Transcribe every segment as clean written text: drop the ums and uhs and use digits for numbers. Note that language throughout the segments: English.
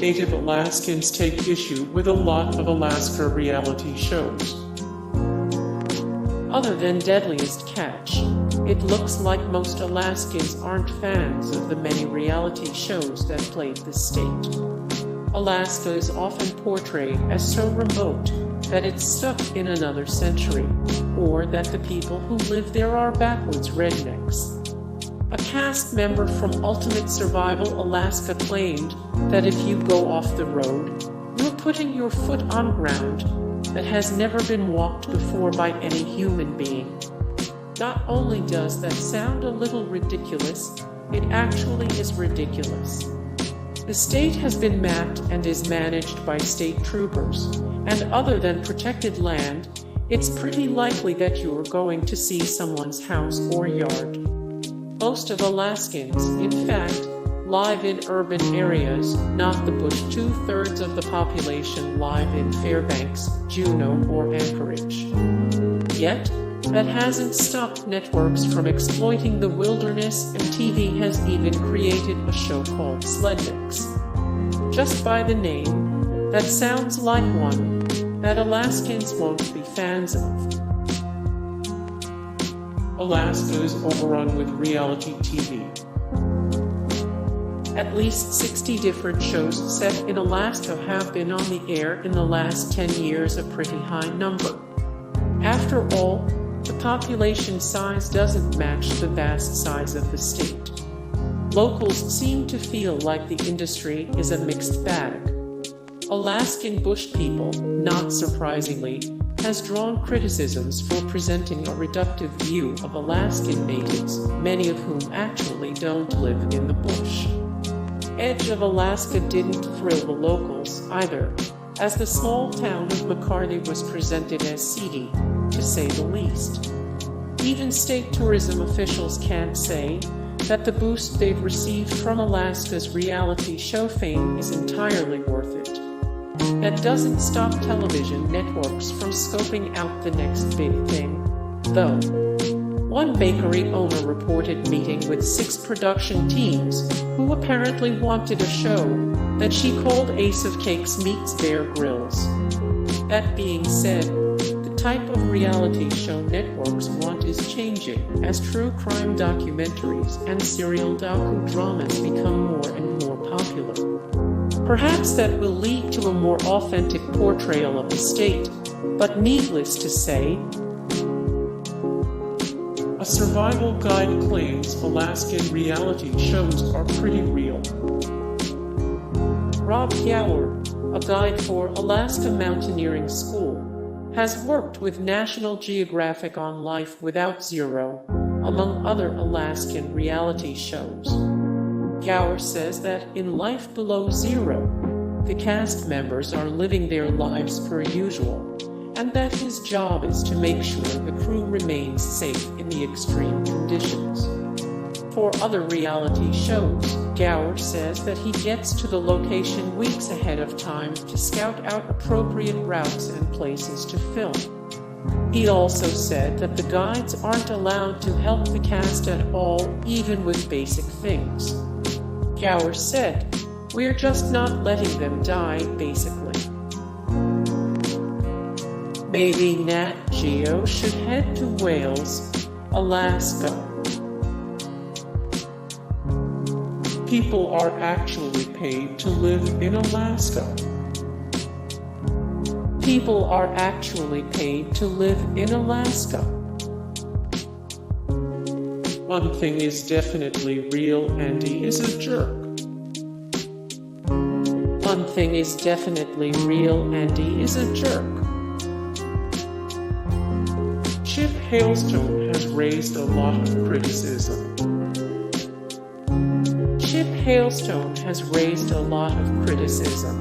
Native Alaskans take issue with a lot of Alaska reality shows. Other than Deadliest Catch, it looks like most Alaskans aren't fans of the many reality shows that plague the state. Alaska is often portrayed as so remote that it's stuck in another century, or that the people who live there are backwoods rednecks. A cast member from Ultimate Survival Alaska claimed that if you go off the road, you're putting your foot on ground that has never been walked before by any human being. Not only does that sound a little ridiculous, it actually is ridiculous. The state has been mapped and is managed by state troopers, and other than protected land, it's pretty likely that you're going to see someone's house or yard. Most of Alaskans, in fact, live in urban areas, not the bush. 2/3 of the population live in Fairbanks, Juneau, or Anchorage. Yet, that hasn't stopped networks from exploiting the wilderness, and TV has even created a show called Sledniks. Just by the name, that sounds like one that Alaskans won't be fans of. Alaska is overrun with reality TV. At least 60 different shows set in Alaska have been on the air in the last 10 years, a pretty high number. After all, the population size doesn't match the vast size of the state. Locals seem to feel like the industry is a mixed bag. Alaskan bush people, not surprisingly, has drawn criticisms for presenting a reductive view of Alaskan natives, many of whom actually don't live in the bush. Edge of Alaska didn't thrill the locals either, as the small town of McCarthy was presented as seedy, to say the least. Even state tourism officials can't say that the boost they've received from Alaska's reality show fame is entirely worth it. That doesn't stop television networks from scoping out the next big thing, though. One bakery owner reported meeting with 6 production teams who apparently wanted a show that she called Ace of Cakes meets Bear Grylls. That being said, the type of reality show networks want is changing as true crime documentaries and serial docudramas become more and more popular. Perhaps that will lead to a more authentic portrayal of the state, but needless to say, a survival guide claims Alaskan reality shows are pretty real. Rob Gower, a guide for Alaska Mountaineering School, has worked with National Geographic on Life Without Zero, among other Alaskan reality shows. Gower says that in Life Below Zero, the cast members are living their lives per usual, and that his job is to make sure the crew remains safe in the extreme conditions. For other reality shows, Gower says that he gets to the location weeks ahead of time to scout out appropriate routes and places to film. He also said that the guides aren't allowed to help the cast at all, even with basic things. Gower said, "We're just not letting them die, basically." Maybe Nat Geo should head to Wales, Alaska. People are actually paid to live in Alaska. People are actually paid to live in Alaska. One thing is definitely real, Andy is a jerk. One thing is definitely real, Andy is a jerk. Chip Hailstone has raised a lot of criticism. Chip Hailstone has raised a lot of criticism.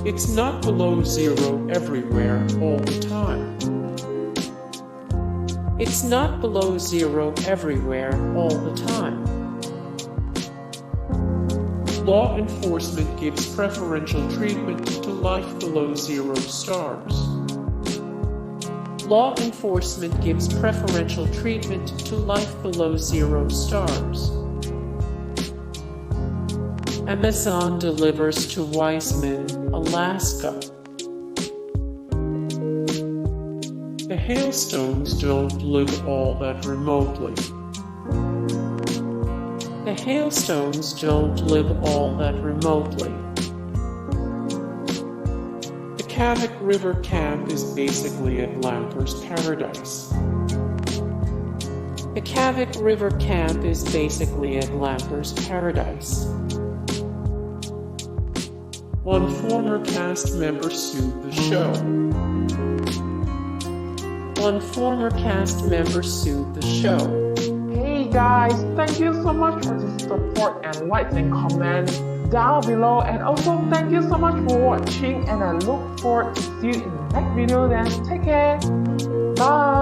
It's not below zero everywhere all the time. It's not below zero everywhere all the time. Law enforcement gives preferential treatment to Life Below Zerostars. Law enforcement gives preferential treatment to Life Below Zerostars. Amazon delivers to Wiseman, Alaska. The Hailstones don't live all that remotely. The Hailstones don't live all that remotely. The Kavik River camp is basically a Glamper's paradise. The Kavik River camp is basically a Glamper's paradise. One former cast member sued the show. One former cast member sued the show. Hey guys, thank you so much for the support and likes and comments down below, and also thank you so much for watching, and I look forward to see you in the next video. Then take care. Bye.